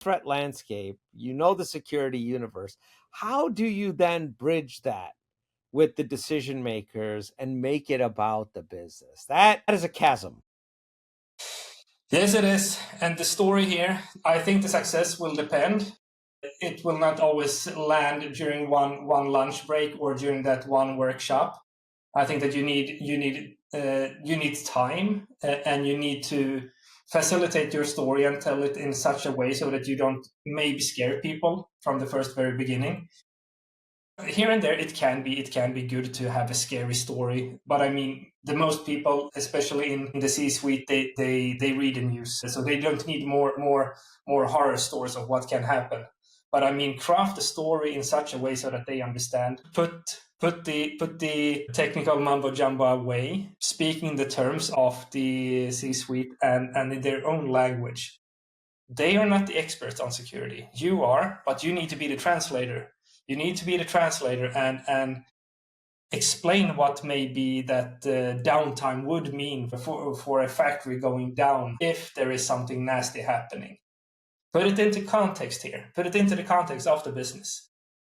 threat landscape, you know the security universe. How do you then bridge that with the decision makers and make it about the business? That is a chasm. Yes, it is. And the story here, I think the success will depend. It will not always land during one lunch break or during that one workshop. I think that you need time, and you need to facilitate your story and tell it in such a way so that you don't maybe scare people from the very beginning. Here and there, it can be good to have a scary story, but I mean, the most people, especially in the C-suite, they read the news, so they don't need more horror stories of what can happen. But I mean, craft the story in such a way so that they understand. Put the technical mumbo jumbo away, speaking the terms of the C-suite and in their own language. They are not the experts on security. You are, but you need to be the translator. You need to be the translator and explain what maybe that downtime would mean for a factory going down if there is something nasty happening. Put it into context here. Put it into the context of the business.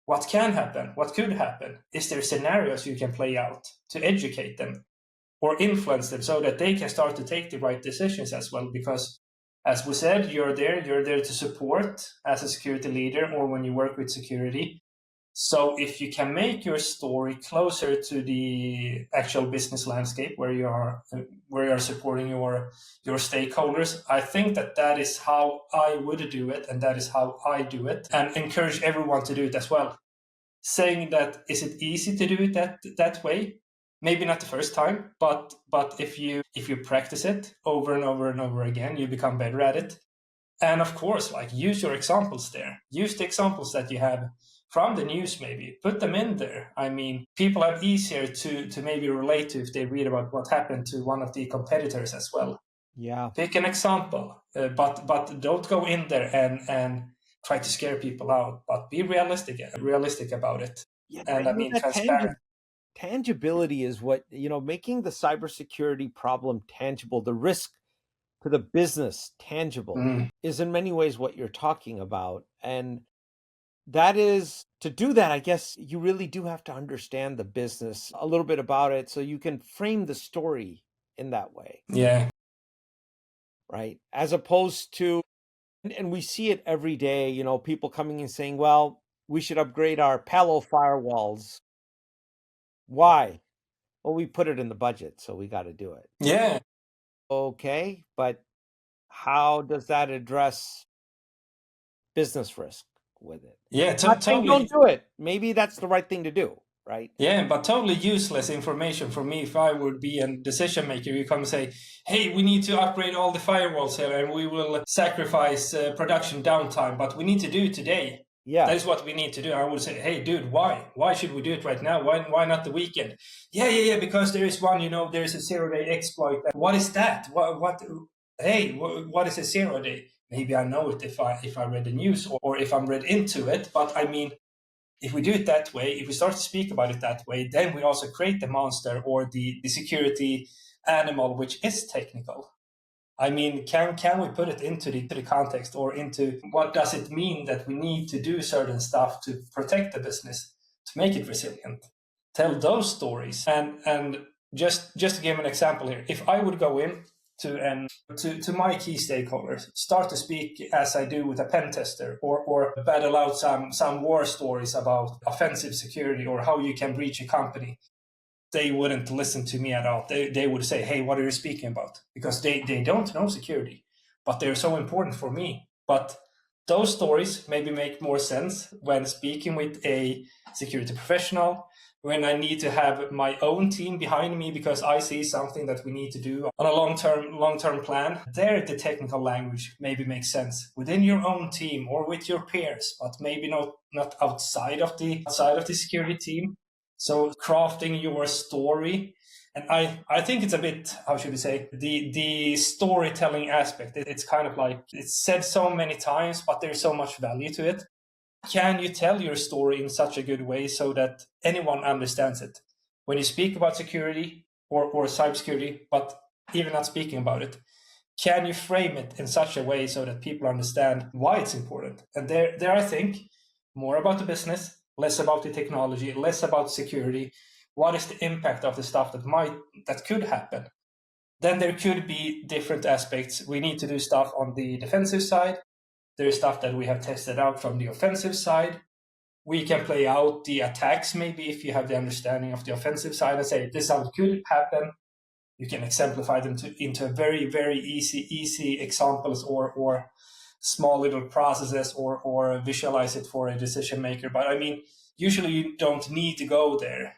What can happen? What could happen? Is there scenarios you can play out to educate them or influence them so that they can start to take the right decisions as well? Because as we said, you're there to support as a security leader or when you work with security. So if you can make your story closer to the actual business landscape where you are supporting your stakeholders, I think that is how I would do it, and that is how I do it, and encourage everyone to do it as well. Saying that, is it easy to do it that way? Maybe not the first time, but if you practice it over and over and over again, you become better at it. And of course, like, use your examples there. Use the examples that you have from the news, maybe put them in there. I mean, people are easier to maybe relate to if they read about what happened to one of the competitors as well. Yeah. Pick an example, but don't go in there and try to scare people out, but be realistic about it. Yeah, And I mean, transparent. Tangibility is what, making the cybersecurity problem tangible, the risk to the business tangible, is in many ways what you're talking about. And that is, to do that, I guess you really do have to understand the business a little bit about it so you can frame the story in that way. Yeah. Right. As opposed to, and we see it every day, people coming and saying, well, we should upgrade our Palo firewalls. Why? Well, we put it in the budget, so we got to do it. Yeah. Okay, but how does that address business risk with it? Yeah, totally. Don't do it. Maybe that's the right thing to do, right? Yeah, but totally useless information for me if I would be a decision maker. You come and say, hey, we need to upgrade all the firewalls here and we will sacrifice production downtime, but we need to do it today. Yeah, that is what we need to do. I would say, hey, dude, why? Why should we do it right now? Why not the weekend? Yeah, because there is one, there is a 0-day exploit. What is that? Hey, what is a 0-day? Maybe I know it if I read the news or if I'm read into it. But I mean, if we do it that way, if we start to speak about it that way, then we also create the monster or the security animal, which is technical. I mean, can we put it into the context or into what does it mean that we need to do certain stuff to protect the business, to make it resilient? Tell those stories. And just to give an example here, if I would go in to my key stakeholders, start to speak as I do with a pen tester or battle out some war stories about offensive security or how you can breach a company, they wouldn't listen to me at all. They would say, hey, what are you speaking about? Because they don't know security, but they're so important for me. But those stories maybe make more sense when speaking with a security professional, when I need to have my own team behind me because I see something that we need to do on a long-term plan. There, the technical language maybe makes sense within your own team or with your peers, but maybe not outside of the security team. So crafting your story, and I think it's a bit, how should we say, the storytelling aspect. It's kind of like it's said so many times, but there's so much value to it. Can you tell your story in such a good way so that anyone understands it? When you speak about security or cybersecurity, but even not speaking about it, can you frame it in such a way so that people understand why it's important? And there I think more about the business, less about the technology, less about security. What is the impact of the stuff that could happen? Then there could be different aspects. We need to do stuff on the defensive side. There's stuff that we have tested out from the offensive side. We can play out the attacks maybe if you have the understanding of the offensive side and say, this is how it could happen. You can exemplify them into very, very easy examples or small little processes or visualize it for a decision maker. But I mean, usually you don't need to go there.